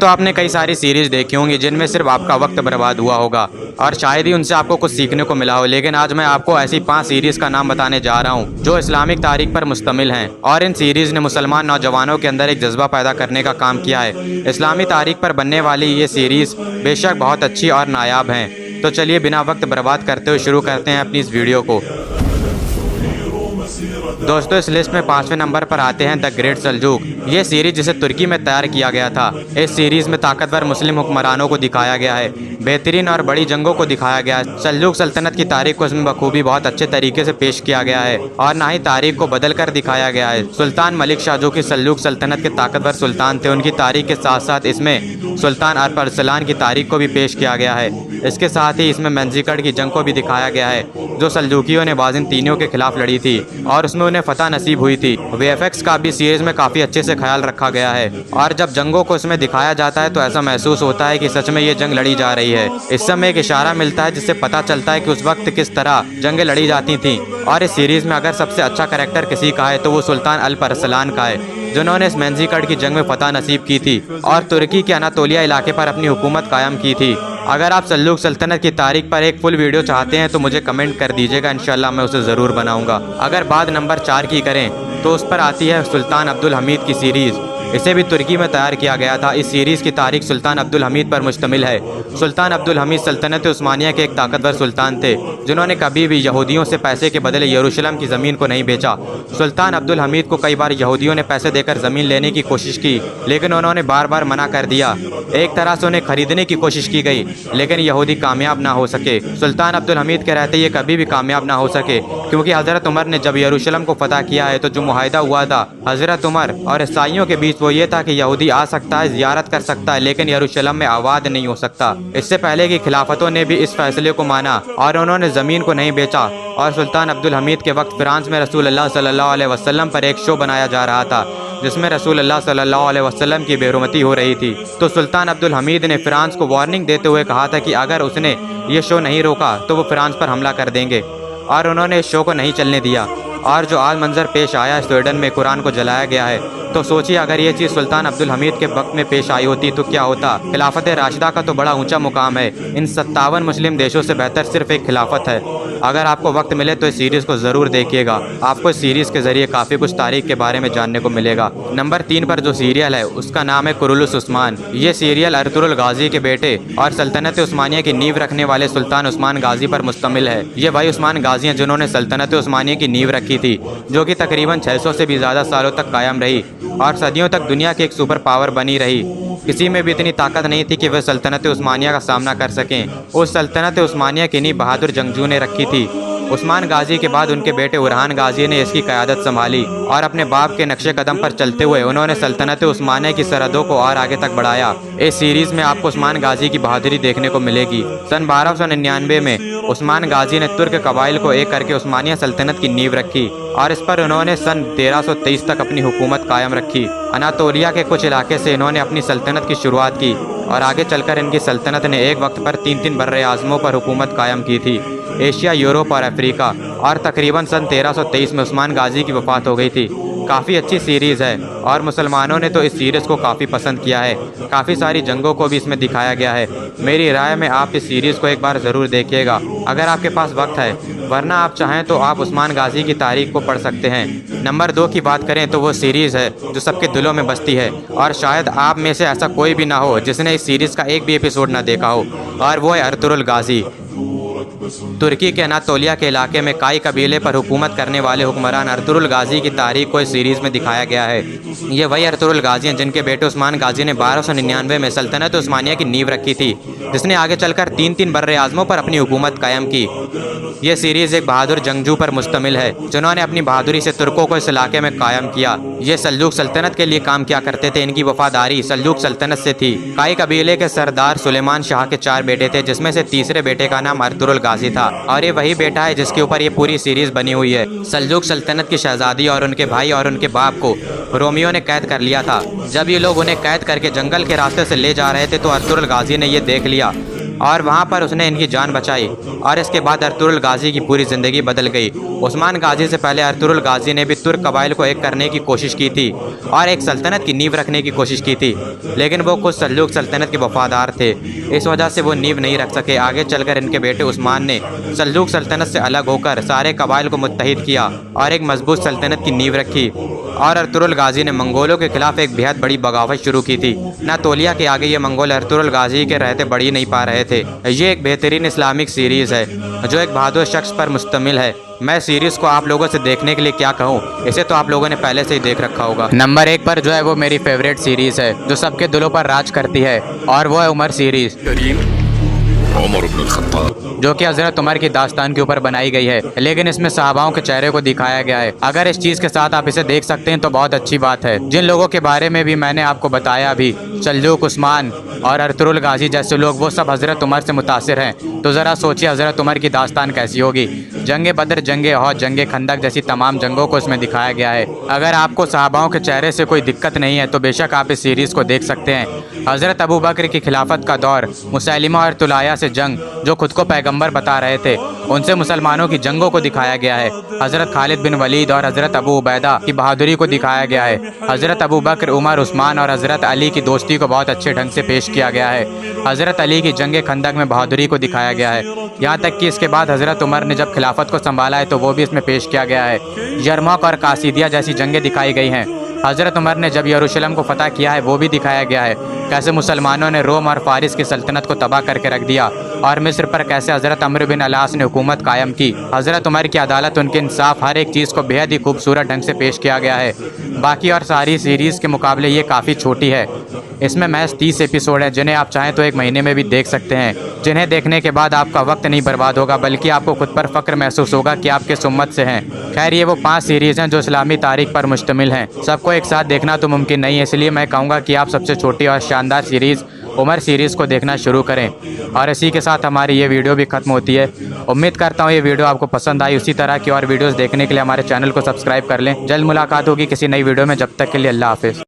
दोस्तों आपने कई सारी सीरीज देखी होंगी जिनमें सिर्फ आपका वक्त बर्बाद हुआ होगा और शायद ही उनसे आपको कुछ सीखने को मिला हो, लेकिन आज मैं आपको ऐसी 5 सीरीज का नाम बताने जा रहा हूं जो इस्लामिक तारीख पर मुश्तमिल हैं और इन सीरीज ने मुसलमान नौजवानों के अंदर एक जज्बा पैदा करने का काम किया है। इस्लामी तारीख पर बनने वाली ये सीरीज बेशक बहुत अच्छी और नायाब हैं। तो चलिए बिना वक्त बर्बाद करते हुए शुरू करते हैं अपनी इस वीडियो को। दोस्तों इस लिस्ट में 5वें नंबर पर आते हैं द ग्रेट सल्जूक। ये सीरीज जिसे तुर्की में तैयार किया गया था। इस सीरीज में ताकतवर मुस्लिम हुक्मरानों को दिखाया गया है, बेहतरीन और बड़ी जंगों को दिखाया गया है। सल्जूक सल्तनत की तारीख को इसमें बखूबी बहुत अच्छे तरीके से पेश किया गया है और ना ही तारीख को बदल कर दिखाया गया है। सुल्तान मलिक शाह जो कि सल्जूक सल्तनत के ताकतवर सुल्तान थे, उनकी तारीख के साथ साथ इसमें सुल्तान अरसलान की तारीख को भी पेश किया गया है। इसके साथ ही इसमें मंजीकड़ की जंग को भी दिखाया गया है जो सल्जूकियों ने बाज़ंतीनियों के खिलाफ लड़ी थी और उसमें उन्हें फतह नसीब हुई थी। वीएफएक्स का भी सीरीज में काफ़ी अच्छे से ख्याल रखा गया है और जब जंगों को इसमें दिखाया जाता है तो ऐसा महसूस होता है कि सच में ये जंग लड़ी जा रही है। इस समय एक इशारा मिलता है जिससे पता चलता है कि उस वक्त किस तरह जंगें लड़ी जाती थीं। और इस सीरीज में अगर सबसे अच्छा कैरेक्टर किसी का है तो वो सुल्तान अरसलान का है, जिन्होंने इस मंजीकड़ की जंग में फतह नसीब की थी और तुर्की के अनातोलिया इलाके पर अपनी हुकूमत कायम की थी। अगर आप सल्जूक सल्तनत की तारीख पर एक फुल वीडियो चाहते हैं तो मुझे कमेंट कर दीजिएगा, इंशाल्लाह मैं उसे ज़रूर बनाऊंगा। अगर बात नंबर 4 की करें तो उस पर आती है सुल्तान अब्दुल हमीद की सीरीज़। इसे भी तुर्की में तैयार किया गया था। इस सीरीज़ की तारीख सुल्तान अब्दुल हमीद पर मुश्तमिल है। सुल्तान अब्दुल हमीद सल्तनत उस्मानिया के एक ताकतवर सुल्तान थे जिन्होंने कभी भी यहूदियों से पैसे के बदले यरूशलेम की ज़मीन को नहीं बेचा। सुल्तान अब्दुल हमीद को कई बार यहूदियों ने पैसे देकर ज़मीन लेने की कोशिश की, लेकिन उन्होंने बार बार मना कर दिया। एक तरह से उन्हें खरीदने की कोशिश की गई, लेकिन यहूदी कामयाब ना हो सके। सुल्तान अब्दुल हमीद के रहते ये कभी भी कामयाब ना हो सके, क्योंकि हज़रत उमर ने जब यरूशलेम को फतह किया है तो जो मुआहिदा हुआ था हज़रत उमर और ईसाइयों के बीच वो ये था कि यहूदी आ सकता है, ज़ियारत कर सकता है, लेकिन यरूशलेम में आबाद नहीं हो सकता। इससे पहले की खिलाफतों ने भी इस फैसले को माना और उन्होंने ज़मीन को नहीं बेचा। और सुल्तान अब्दुल हमीद के वक्त फ्रांस में रसूलुल्लाह सल्लल्लाहु अलैहि वसल्लम पर एक शो बनाया जा रहा था जिसमें रसूलुल्लाह सल्लल्लाहु अलैहि वसल्लम की बेरुमती हो रही थी। तो सुल्तान अब्दुल हमीद ने फ्रांस को वार्निंग देते हुए कहा था कि अगर उसने ये शो नहीं रोका तो वो फ्रांस पर हमला कर देंगे, और उन्होंने इस शो को नहीं चलने दिया। और जो आज मंजर पेश आया स्वीडन में कुरान को जलाया गया है, तो सोचिए अगर ये चीज़ सुल्तान अब्दुल हमीद के वक्त में पेश आई होती तो क्या होता। खिलाफत राशिदा का तो बड़ा ऊंचा मुकाम है। इन 57 मुस्लिम देशों से बेहतर सिर्फ एक खिलाफत है। अगर आपको वक्त मिले तो इस सीरीज़ को ज़रूर देखिएगा, आपको इस सीरीज़ के ज़रिए काफ़ी कुछ तारीख के बारे में जानने को मिलेगा। नंबर 3 पर जो सीरियल है उसका नाम है कुरुलुस उस्मान। ये सीरियल अर्तुरुल गाजी के बेटे और सल्तनत उस्मानिया की नींव रखने वाले सुल्तान उस्मान गाजी पर मुश्तमिल है। ये वही उस्मान गाजी हैं जिन्होंने सल्तनत उस्मानिया की नींव रखी थी, जो कि तकरीबन 600 से भी ज़्यादा सालों तक कायम रही और सदियों तक दुनिया की एक सुपर पावर बनी रही। किसी में भी इतनी ताकत नहीं थी कि वह सल्तनत उस्मानिया का सामना कर सकें। उस सल्तनत उस्मानिया की नींव बहादुर जंगजू ने रखी थी। उस्मान गाजी के बाद उनके बेटे उरहान गाजी ने इसकी क़यादत संभाली और अपने बाप के नक्शे कदम पर चलते हुए उन्होंने सल्तनत उस्मानिया की सरहदों को और आगे तक बढ़ाया। इस सीरीज़ में आपको उस्मान गाजी की बहादुरी देखने को मिलेगी। सन 1299 में उस्मान गाजी ने तुर्क कबाइल को एक करके उस्मानिया सल्तनत की नींव रखी और इस पर उन्होंने सन 1323 तक अपनी हुकूमत कायम रखी। अनातोलिया के कुछ इलाके से इन्होंने अपनी सल्तनत की शुरुआत की और आगे चलकर इनकी सल्तनत ने एक वक्त पर 3 बर्रे आज़मों पर हुकूमत कायम की थी, एशिया, यूरोप और अफ्रीका। और तकरीबन सन 1323 में उस्मान गाजी की वफ़ात हो गई थी। काफ़ी अच्छी सीरीज़ है और मुसलमानों ने तो इस सीरीज़ को काफ़ी पसंद किया है। काफ़ी सारी जंगों को भी इसमें दिखाया गया है। मेरी राय में आप इस सीरीज़ को एक बार ज़रूर देखिएगा अगर आपके पास वक्त है, वरना आप चाहें तो आप उस्मान गाजी की तारीख को पढ़ सकते हैं। नंबर 2 की बात करें तो वो सीरीज़ है जो सबके दिलों में बसती है और शायद आप में से ऐसा कोई भी ना हो जिसने इस सीरीज़ का एक भी एपिसोड ना देखा हो, और वो है अर्तुरुल गाजी। तुर्की के अनातोलिया के इलाके में काई कबीले पर हुकूमत करने वाले हुक्मरान अर्तुरुल गाजी की तारीख को इस सीरीज़ में दिखाया गया है। ये वही अर्तुरुल गाजी हैं जिनके बेटे उस्मान गाजी ने 1299 में सल्तनत उस्मानिया की नींव रखी थी, जिसने आगे चलकर 3 बर्रे आज़मों पर अपनी हुकूमत कायम की। ये सीरीज़ एक बहादुर जंगजू पर मुश्तमिल है जिन्होंने अपनी बहादुरी से तुर्कों को इस इलाके में कायम किया। ये सल्जूक सल्तनत के लिए काम किया करते थे। इनकी वफादारी सल्जूक सल्तनत से थी। काई कबीले के सरदार सुलेमान शाह के 4 बेटे थे, जिसमें से तीसरे बेटे का नाम अर्तुरुल गाजी था और ये वही बेटा है जिसके ऊपर ये पूरी सीरीज़ बनी हुई है। सल्जूक सल्तनत की शहजादी और उनके भाई और उनके बाप को रोमियो ने कैद कर लिया था। जब ये लोग उन्हें कैद करके जंगल के रास्ते से ले जा रहे थे तो अर्तुरुल गाजी ने ये देख लिया और वहाँ पर उसने इनकी जान बचाई और इसके बाद अर्तुगरुल गाजी की पूरी ज़िंदगी बदल गई। उस्मान गाजी से पहले अर्तुगरुल गाजी ने भी तुर्क कबाइल को एक करने की कोशिश की थी और एक सल्तनत की नींव रखने की कोशिश की थी, लेकिन वो खुद सल्जूक सल्तनत के वफादार थे। इस वजह से वो नींव नहीं रख सके। आगे चलकर इनके बेटे उस्मान ने सल्जूक सल्तनत से अलग होकर सारे कबाइल को मुत्तहिद किया और एक मजबूत सल्तनत की नींव रखी। और अर्तुगरुल गाजी ने मंगोलों के खिलाफ एक बेहद बड़ी बगावत शुरू की थी। नातोलिया के आगे ये मंगोल अर्तुगरुल गाजी के रहते बढ़ ही नहीं पा रहे थे। ये एक बेहतरीन इस्लामिक सीरीज़ है जो एक बहादुर शख्स पर मुश्तमिल है। मैं सीरीज़ को आप लोगों से देखने के लिए क्या कहूँ, इसे तो आप लोगों ने पहले से ही देख रखा होगा। नंबर 1 पर जो है वो मेरी फेवरेट सीरीज़ है जो सबके दिलों पर राज करती है, और वो है उमर सीरीज़, जो कि हज़रत उमर की दास्तान के ऊपर बनाई गई है, लेकिन इसमें सहाबाओं के चेहरे को दिखाया गया है। अगर इस चीज़ के साथ आप इसे देख सकते हैं तो बहुत अच्छी बात है। जिन लोगों के बारे में भी मैंने आपको बताया अभी, सल्जूक, उस्मान और अर्तुगरुल गाजी जैसे लोग, वो सब हज़रत उमर से मुतासिर हैं। तो ज़रा सोचिए हज़रत उमर की दास्तान कैसी होगी। जंग बदर, जंग उहद, जंग खंदक जैसी तमाम जंगों को इसमें दिखाया गया है। अगर आपको सहाबाओं के चेहरे से कोई दिक्कत नहीं है तो बेशक आप इस सीरीज़ को देख सकते हैं। हज़रत अबू बकर की खिलाफत का दौर, मुसैलिमा और तुलाया से जंग, जो खुद को पैगंबर बता रहे थे, उनसे मुसलमानों की जंगों को दिखाया गया है। हज़रत खालिद बिन वलीद और हज़रत अबू उबैदा की बहादुरी को दिखाया गया है। हज़रत अबू बकर, उमर, उस्मान और हज़रत अली की दोस्ती को बहुत अच्छे ढंग से पेश किया गया है। हज़रत अली की जंग खंदक में बहादुरी को दिखाया गया है। यहाँ तक कि इसके बाद हज़रत उमर ने जब खिलाफत को संभाला है तो वो भी इसमें पेश किया गया है। यरमुक और कासिदिया जैसी जंगें दिखाई गई हैं। हज़रत उमर ने जब यरूशलेम को फतह किया है वो भी दिखाया गया है। कैसे मुसलमानों ने रोम और फारिस की सल्तनत को तबाह करके रख दिया, और मिस्र पर कैसे हज़रत अम्र बिन अलास ने हुकूमत कायम की। हज़रत उमर की अदालत, उनके इंसाफ, हर एक चीज़ को बेहद ही खूबसूरत ढंग से पेश किया गया है। बाकी और सारी सीरीज़ के मुकाबले ये काफ़ी छोटी है। इसमें महज 30 एपिसोड हैं जिन्हें आप चाहें तो एक महीने में भी देख सकते हैं, जिन्हें देखने के बाद आपका वक्त नहीं बर्बाद होगा बल्कि आपको खुद पर फ़ख्र महसूस होगा कि आप किस उम्मत से हैं। खैर, ये वो 5 सीरीज़ हैं जो इस्लामी तारीख पर मुश्तमिल हैं। सबको एक साथ देखना तो मुमकिन नहीं है, इसलिए मैं कहूँगा कि आप सबसे छोटी और शानदार सीरीज़ उमर सीरीज़ को देखना शुरू करें। और इसी के साथ हमारी ये वीडियो भी ख़त्म होती है। उम्मीद करता हूँ ये वीडियो आपको पसंद आई। उसी तरह की और वीडियोस देखने के लिए हमारे चैनल को सब्सक्राइब कर लें। जल्द मुलाकात होगी किसी नई वीडियो में, जब तक के लिए अल्लाह हाफ़िज़।